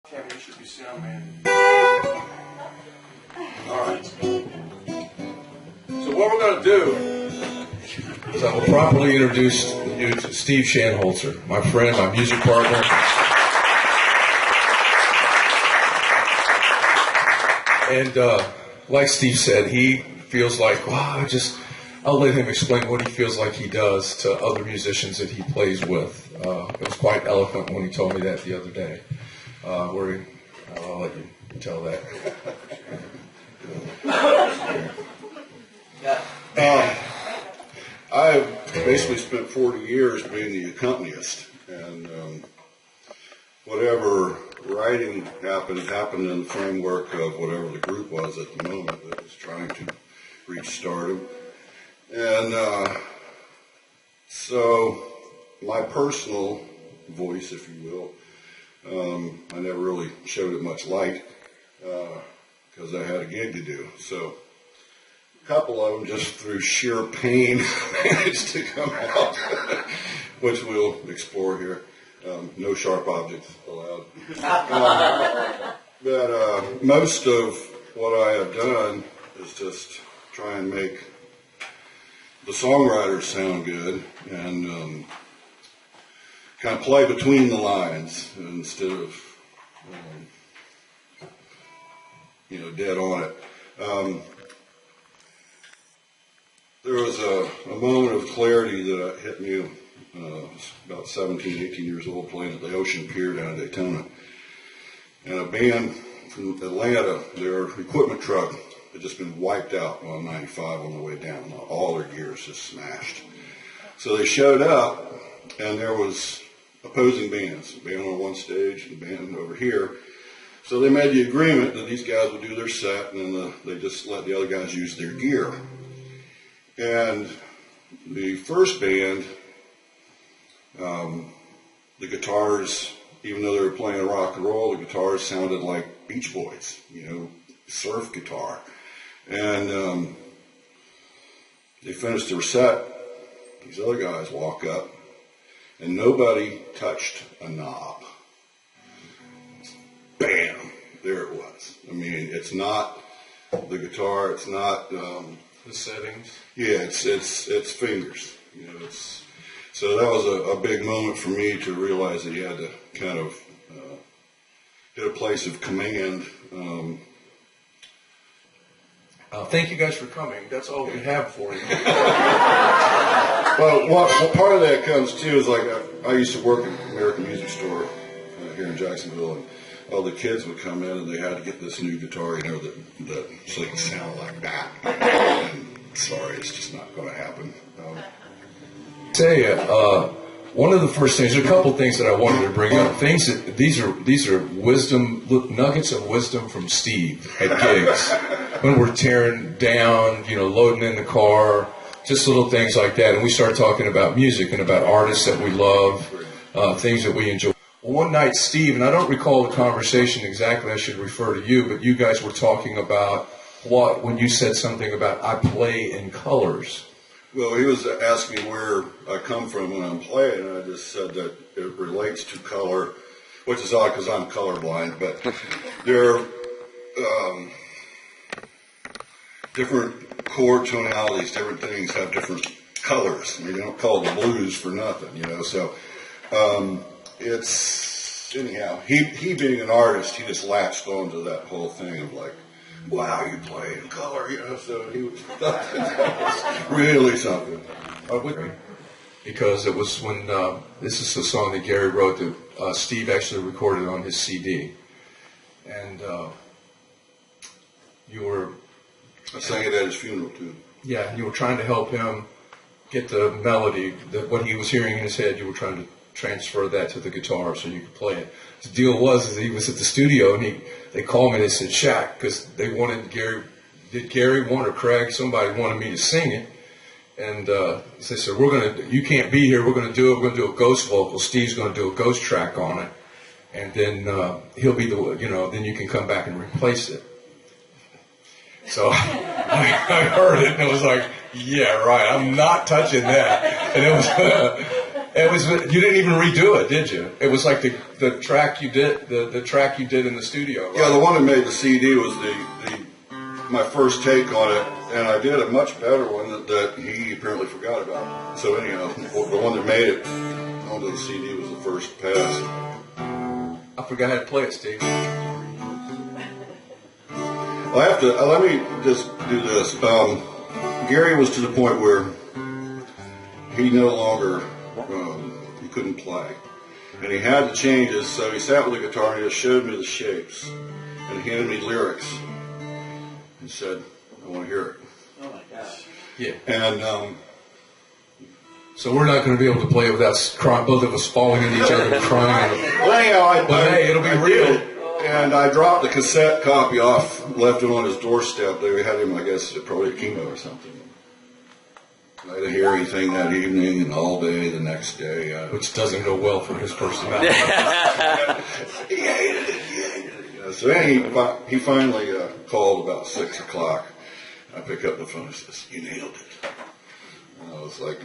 Tammy, you should be sound man. All right. So what we're going to do is I will properly introduce you to Steve Shanholtzer, my friend, my music partner. And like Steve said, he feels like, wow, I'll let him explain what he feels like he does to other musicians that he plays with. It was quite eloquent when he told me that the other day. I'll let you tell that. I've basically spent 40 years being the accompanist, and whatever writing happened in the framework of whatever the group was at the moment that was trying to reach stardom. And so my personal voice, if you will, I never really showed it much light because I had a gig to do. So a couple of them, just through sheer pain, managed to come out, which we'll explore here. No sharp objects allowed. But most of what I have done is just try and make the songwriters sound good and kind of play between the lines instead of, dead on it. There was a moment of clarity that hit me about 17, 18 years old, playing at the Ocean Pier down in Daytona. And a band from Atlanta, their equipment truck had just been wiped out on 95 on the way down. All their gear was just smashed. So they showed up, and there was opposing bands, a band on one stage and a band over here. So they made the agreement that these guys would do their set, and then they just let the other guys use their gear. And the first band, the guitars, even though they were playing rock and roll, the guitars sounded like Beach Boys, surf guitar. And they finished their set. These other guys walk up, and nobody touched a knob. Bam! There it was. I mean, it's not the guitar. It's not The settings. Yeah, it's fingers. So that was a big moment for me to realize that you had to kind of hit a place of command. Thank you guys for coming. That's all we have for you. Well, what part of that comes too is like I used to work at American Music Store here in Jacksonville, and all the kids would come in and they had to get this new guitar, that so they could sound like that. And sorry, it's just not going to happen. One of the first things, a couple things that I wanted to bring up. These are wisdom nuggets of wisdom from Steve at gigs when we're tearing down, loading in the car, just little things like that. And we start talking about music and about artists that we love, things that we enjoy. One night, Steve, and I don't recall the conversation exactly, I should refer to you, but you guys were talking about when you said something about I play in colors. Well, he was asking me where I come from when I'm playing, and I just said that it relates to color, which is odd because I'm colorblind, but there are different chord tonalities, different things have different colors. I mean, they don't call it the blues for nothing, so it's, anyhow, he being an artist, he just latched onto that whole thing of like, wow, you play in color, so he thought that was really something. Because it was when, this is a song that Gary wrote that Steve actually recorded on his CD. And you were... I sang it at his funeral, too. Yeah, you were trying to help him get the melody, what he was hearing in his head, you were trying to transfer that to the guitar so you could play it. The deal was he was at the studio, and they called me and they said, Shaq, because they wanted did Gary want or Craig, somebody wanted me to sing it. And they said, you can't be here, we're going to do a ghost vocal. Steve's going to do a ghost track on it. And then he'll be then you can come back and replace it. So I heard it and it was like, yeah, right, I'm not touching that. And it was, It was. You didn't even redo it, did you? It was like the track you did, the track you did in the studio. Right? Yeah, the one that made the CD was my first take on it, and I did a much better one that he apparently forgot about. So anyhow, the one that made it onto the CD was the first pass. I forgot how to play it, Steve. I have to, let me just do this. Gary was to the point where he no longer, he couldn't play. And he had to change it, so he sat with the guitar and he just showed me the shapes. And he handed me lyrics. And said, I want to hear it. Oh my gosh. Yeah. And, so we're not going to be able to play without both of us falling into each other and crying. well, anyhow, But hey, it'll be real. And I dropped the cassette copy off, left it on his doorstep. They had him, I guess, probably at chemo or something. I didn't hear anything that evening and all day the next day. Which doesn't go well for his personality. He hated it. So anyway, he finally called about 6 o'clock. I pick up the phone and says, "You nailed it." And I was like,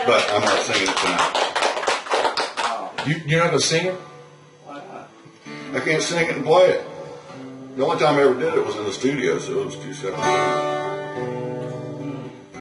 but I'm not singing it tonight. You're not going to sing it? Why not? I can't sing it and play it. The only time I ever did it was in the studio, so it was 2 separate.